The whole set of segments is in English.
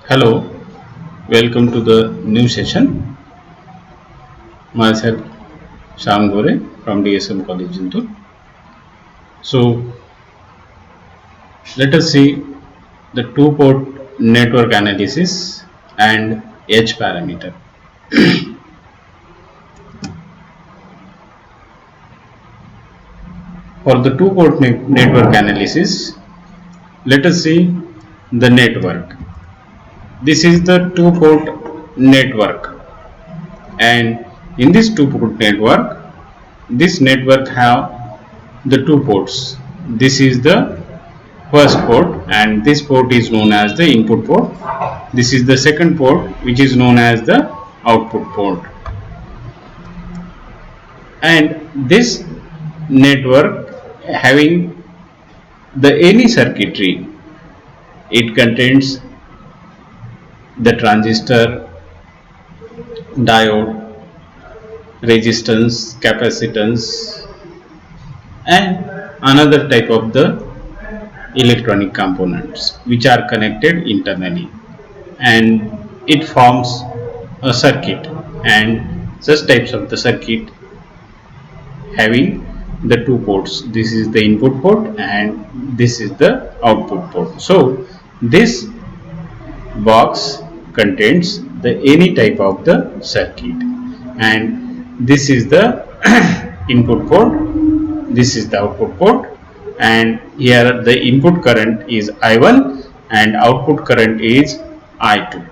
Hello, welcome to the new session. Myself Sham Gore from DSM College Jintur. So let us see the two-port network analysis and H parameter. For the two-port network analysis, let us see the network. This is the two-port network, and in this two-port network, this network have the two ports. This is the first port and this port is known as the input port. This is the second port which is known as the output port. And this network having the any circuitry, it contains the transistor, diode, resistance, capacitance, and another type of the electronic components which are connected internally, and it forms a circuit, and such types of the circuit having the two ports. This is the input port and this is the output port. So this box contains the any type of the circuit, and this is the input port, this is the output port, and here the input current is I1 and output current is I2.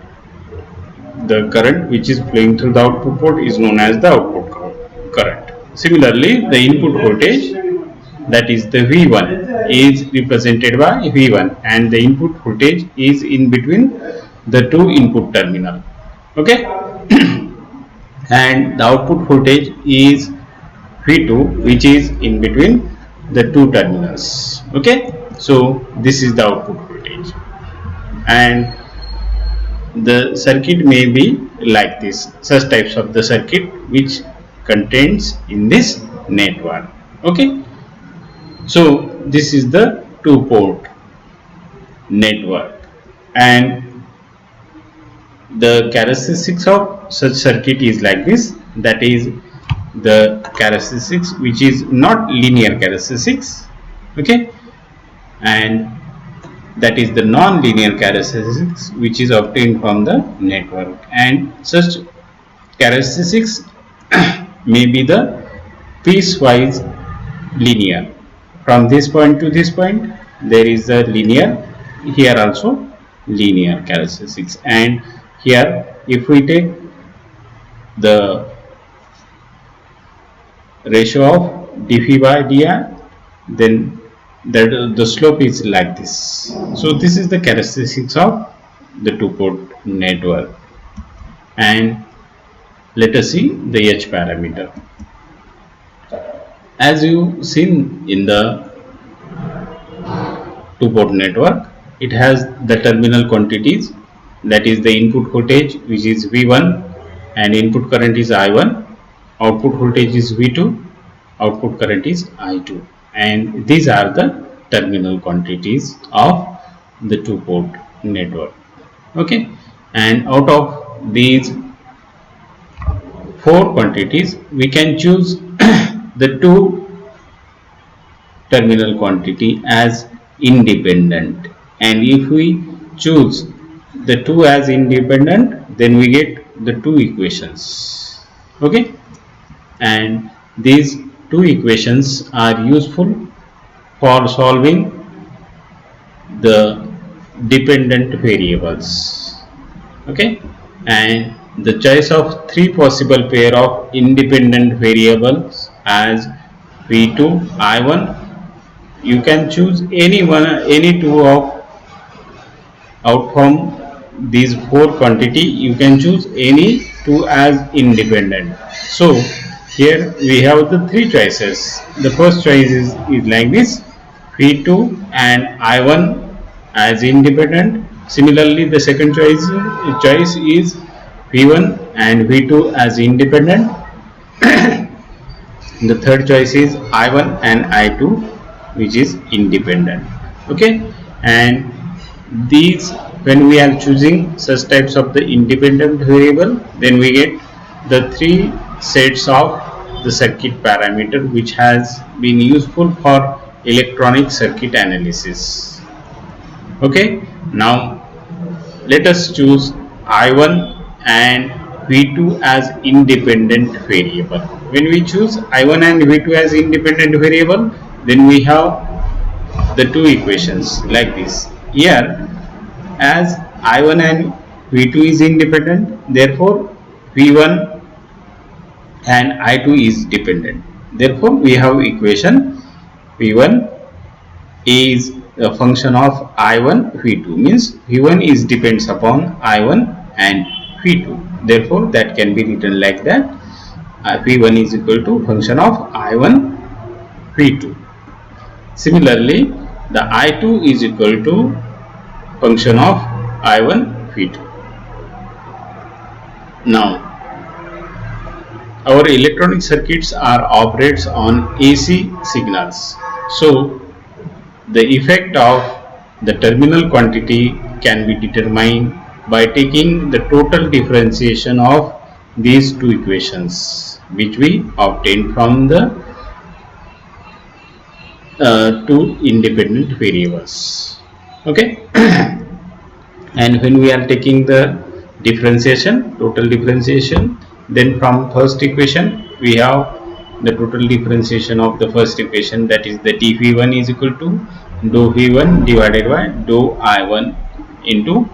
The current which is flowing through the output port is known as the output current. Similarly, the input voltage, that is the V1, is represented by V1 and the input voltage is in between the two input terminal. Okay, and the output voltage is V2 which is in between the two terminals. Okay, so this is the output voltage, and the circuit may be like this, such types of the circuit which contains in this network. Okay, so this is the two port network, and the characteristics of such circuit is like this, that is the characteristics which is not linear characteristics. Okay, and that is the non-linear characteristics which is obtained from the network, and such characteristics may be the piecewise linear. From this point to this point there is a linear, here also linear characteristics, and here if we take the ratio of dphi by dr, then the slope is like this. So this is the characteristics of the two port network, and let us see the H parameter. As you seen in the two port network, it has the terminal quantities, that is the input voltage which is V1 and input current is I1, output voltage is V2, output current is I2, and these are the terminal quantities of the two port network. Okay, and out of these four quantities we can choose the two terminal quantity as independent, and if we choose the two as independent, then we get the two equations. Okay, and these two equations are useful for solving the dependent variables. Okay, and the choice of three possible pair of independent variables as V2, I1, you can choose any two of out from these four quantity, you can choose any two as independent. So here we have the three choices. The first choice is like this, V2 and I1 as independent. Similarly, the second choice is V1 and V2 as independent. The third choice is I1 and I2 which is independent. Okay, and these, when we are choosing such types of the independent variable, then we get the three sets of the circuit parameter which has been useful for electronic circuit analysis. Okay, now let us choose I1 and V2 as independent variable. When we choose I1 and V2 as independent variable, then we have the two equations like this. Here, as I1 and V2 is independent, therefore V1 and I2 is dependent. Therefore, we have equation V1 is a function of I1 V2, means V1 is depends upon I1 and V2. Therefore, that can be written like that. V1 is equal to function of I1 V2. Similarly, the I2 is equal to function of I1 V2. Now, our electronic circuits are operates on AC signals. So, the effect of the terminal quantity can be determined by taking the total differentiation of these two equations which we obtained from the two independent variables. Okay. And when we are taking the differentiation, total differentiation, then from first equation we have the total differentiation of the first equation, that is the dV1 is equal to dou V1 divided by dou I1 into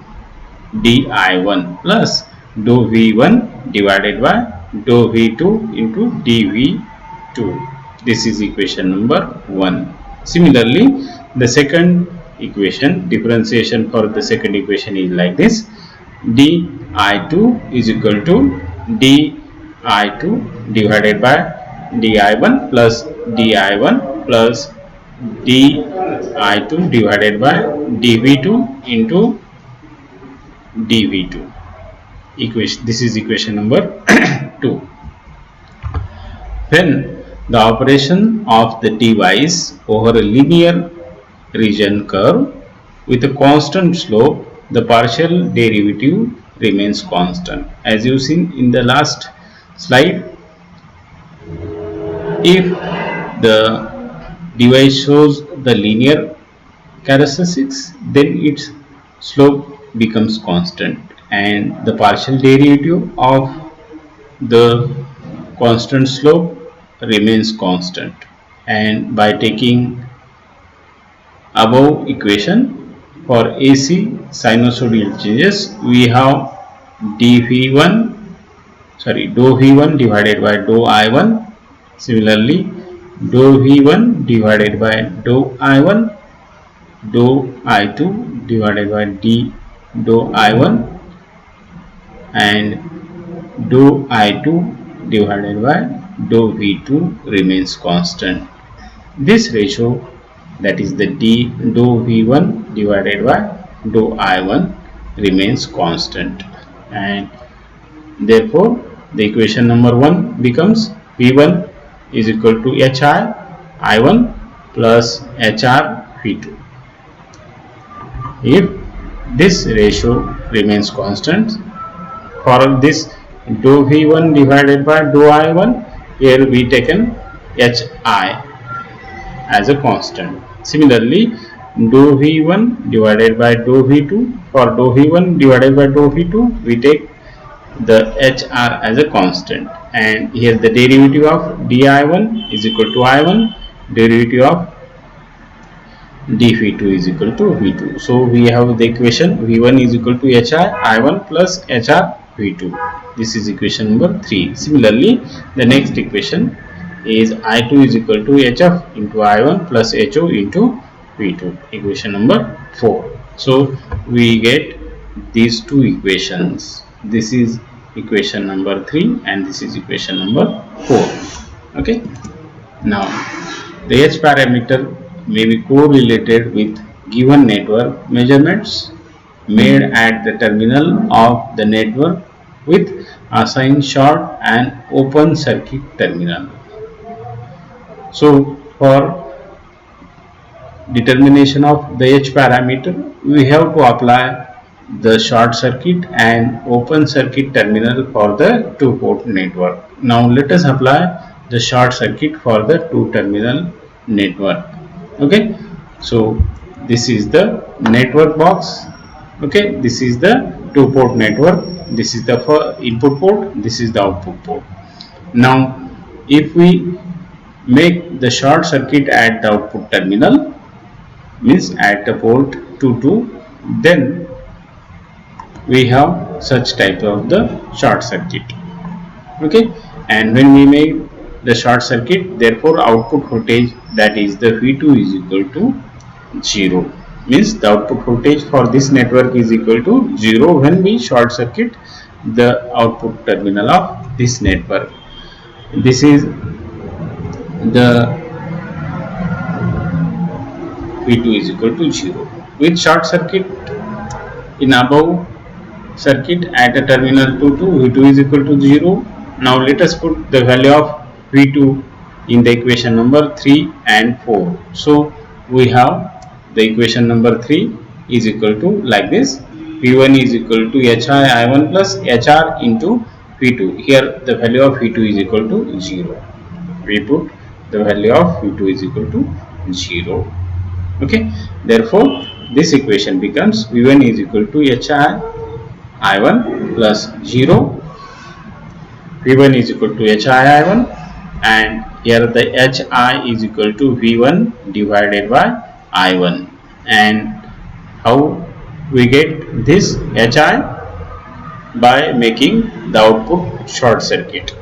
dI1 plus dou V1 divided by dou V2 into dV2. This is equation number 1. Similarly, the second equation, differentiation for the second equation is like this: dI2 is equal to dI2 divided by dI1 plus dI1 plus dI2 divided by dV2 into dV2. This is equation number 2. When the operation of the device over a linear region curve with a constant slope, the partial derivative remains constant. As you seen in the last slide, if the device shows the linear characteristics, then its slope becomes constant and the partial derivative of the constant slope remains constant. And by taking above equation for AC sinusoidal changes, we have dou V1 divided by dou I1. Similarly, dou V1 divided by dou I1, dou I2 divided by dou I1, and dou I2 divided by dou V2 remains constant. This ratio, that is the dou V1 divided by dou I1, remains constant, and therefore the equation number 1 becomes V1 is equal to HR I1 plus HR V2. If this ratio remains constant, for this dou V1 divided by dou I1, here we taken HI as a constant. Similarly, dou V1 divided by dou V2, for dou V1 divided by dou V2, we take the HR as a constant, and here the derivative of dI1 is equal to I1, derivative of dV2 is equal to V2. So we have the equation V1 is equal to HI I1 plus HR V2. This is equation number 3. Similarly, the next equation is I2 is equal to HF into I1 plus HO into V2. Equation number 4. So we get these two equations. This is equation number 3 and this is equation number 4. Okay. Now, the H parameter may be correlated with given network measurements made at the terminal of the network with assigned short and open circuit terminal. So, for determination of the H parameter, we have to apply the short circuit and open circuit terminal for the two port network. Now let us apply the short circuit for the two terminal network. Okay, so this is the network box. Okay, this is the two port network. This is the input port, this is the output port. Now if we make the short circuit at the output terminal, means at the port 2, then we have such type of the short circuit. Okay, and when we make the short circuit, therefore output voltage, that is the V2, is equal to 0, means the output voltage for this network is equal to 0 when we short circuit the output terminal of this network. This is the V2 is equal to 0. With short circuit in above circuit at a terminal 2 V2 is equal to 0. Now let us put the value of V2 in the equation number 3 and 4. So we have the equation number 3 is equal to like this: V1 is equal to HI I1 plus HR into V2. Here the value of V2 is equal to 0. We put the value of V2 is equal to 0. Okay, therefore this equation becomes V1 is equal to HI I1 plus 0, V1 is equal to HI I1, and here the HI is equal to V1 divided by I1. And how we get this HI? By making the output short circuit,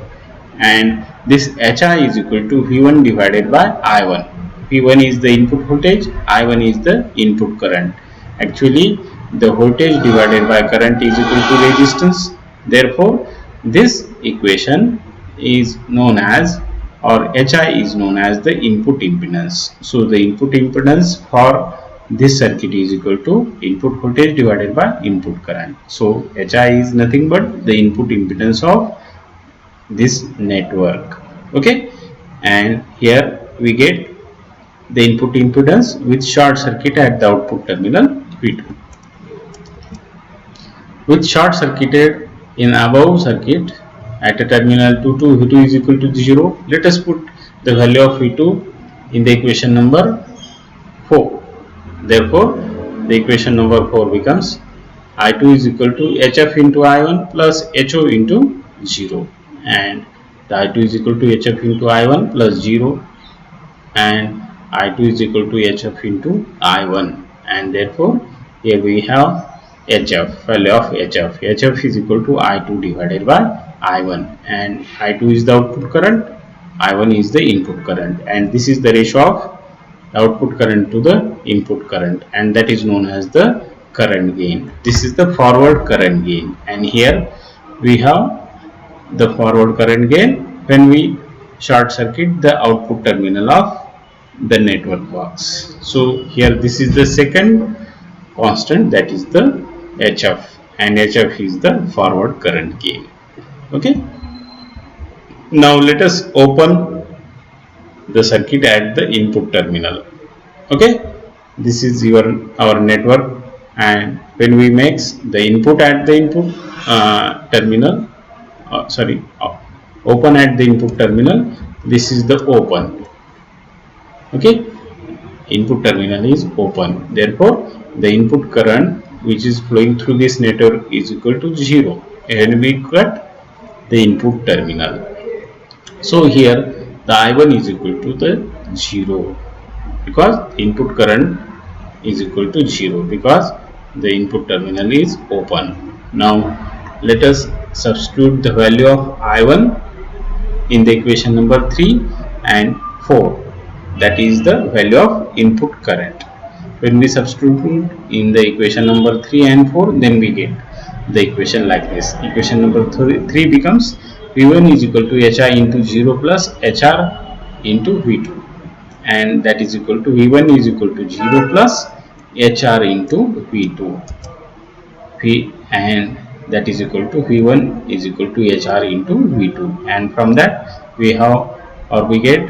and this HI is equal to V1 divided by I1. V1 is the input voltage, I1 is the input current. Actually the voltage divided by current is equal to resistance. Therefore this equation is known as, or HI is known as, the input impedance. So the input impedance for this circuit is equal to input voltage divided by input current. So HI is nothing but the input impedance of this network. Okay, and here we get the input impedance with short circuit at the output terminal V2. With short circuited in above circuit at a terminal 2 V2 is equal to 0. Let us put the value of V2 in the equation number 4. Therefore the equation number 4 becomes I2 is equal to HF into I1 plus HO into 0, and the I2 is equal to HF into I1 plus 0, and I2 is equal to HF into I1, and therefore here we have HF, value of HF. HF is equal to I2 divided by I1, and I2 is the output current, I1 is the input current, and this is the ratio of output current to the input current, and that is known as the current gain. This is the forward current gain, and here we have the forward current gain when we short circuit the output terminal of the network box. So here this is the second constant, that is the HF, and HF is the forward current gain. Okay, now let us open the circuit at the input terminal. Okay, this is our network, and when we mix the input at the input terminal, open at the input terminal, this is the open. Okay, input terminal is open, therefore the input current which is flowing through this network is equal to 0, and we cut the input terminal. So here the I1 is equal to the 0, because input current is equal to 0, because the input terminal is open. Now let us substitute the value of I1 in the equation number 3 and 4, that is the value of input current. When we substitute in the equation number 3 and 4, then we get the equation like this. Equation number 3 becomes V1 is equal to HI into 0 plus HR into V2, and that is equal to V1 is equal to 0 plus HR into V2, and that is equal to V1 is equal to HR into V2, and from that we have, or we get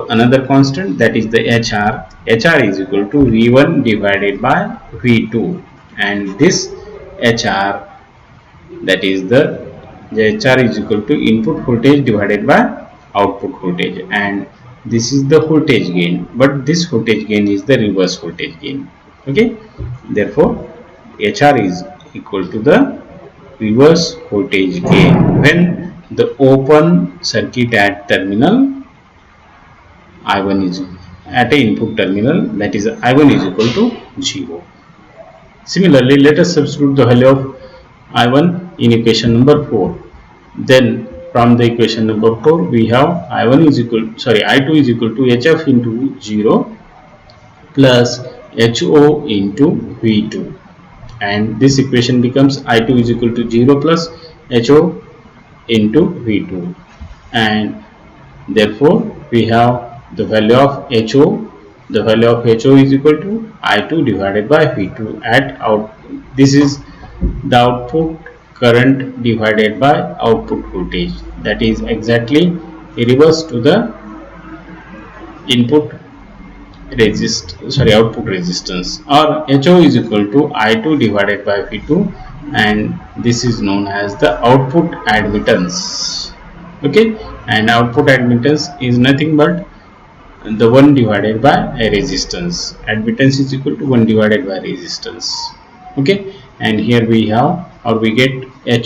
another constant, that is the HR. HR is equal to V1 divided by V2, and this HR, that is the HR is equal to input voltage divided by output voltage, and this is the voltage gain, but this voltage gain is the reverse voltage gain. Okay, therefore HR is equal to the reverse voltage gain when the open circuit at terminal I1 is at a input terminal, that is I1 is equal to 0. Similarly, let us substitute the value of I1 in equation number 4. Then from the equation number 4 we have I1 is equal, I2 is equal to HF into 0 plus HO into V2, and this equation becomes I2 is equal to 0 plus HO into V2, and therefore we have the value of HO. The value of HO is equal to I2 divided by V2 at out. This is the output current divided by output voltage, that is exactly reverse to the input output resistance, or HO is equal to I2 divided by V2, and this is known as the output admittance. Okay, and output admittance is nothing but the 1 divided by a resistance. Admittance is equal to 1 divided by resistance. Okay, and here we have, or we get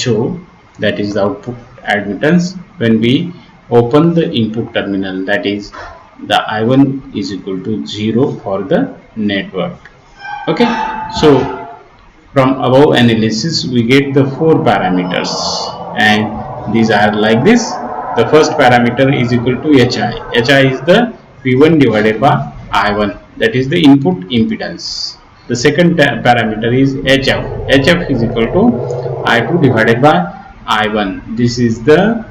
HO, that is the output admittance when we open the input terminal, that is the I1 is equal to 0 for the network. Okay, so from above analysis we get the 4 parameters, and these are like this. The first parameter is equal to HI. HI is the V1 divided by I1, that is the input impedance. The second parameter is HF. HF is equal to I2 divided by I1. This is the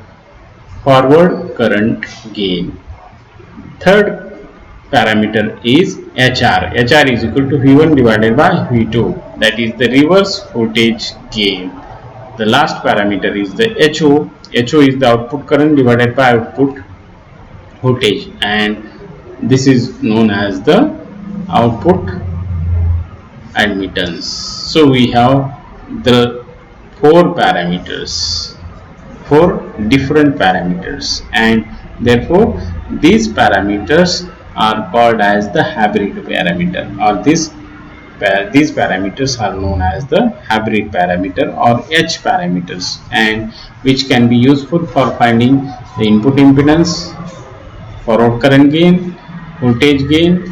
forward current gain. Third parameter is HR. HR is equal to V1 divided by V2, that is the reverse voltage gain. The last parameter is the HO. HO is the output current divided by output voltage, and this is known as the output admittance. So we have the 4 parameters, 4 different parameters, and therefore these parameters are called as the hybrid parameter, or these parameters are known as the hybrid parameter or H parameters, and which can be useful for finding the input impedance, forward current gain, voltage gain,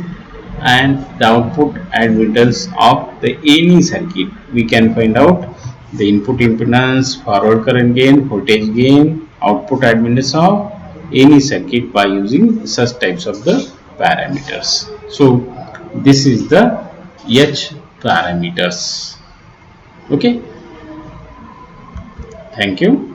and the output admittance of the any circuit. We can find out the input impedance, forward current gain, voltage gain, output admittance of any circuit by using such types of the parameters. So this is the H parameters. Okay, thank you.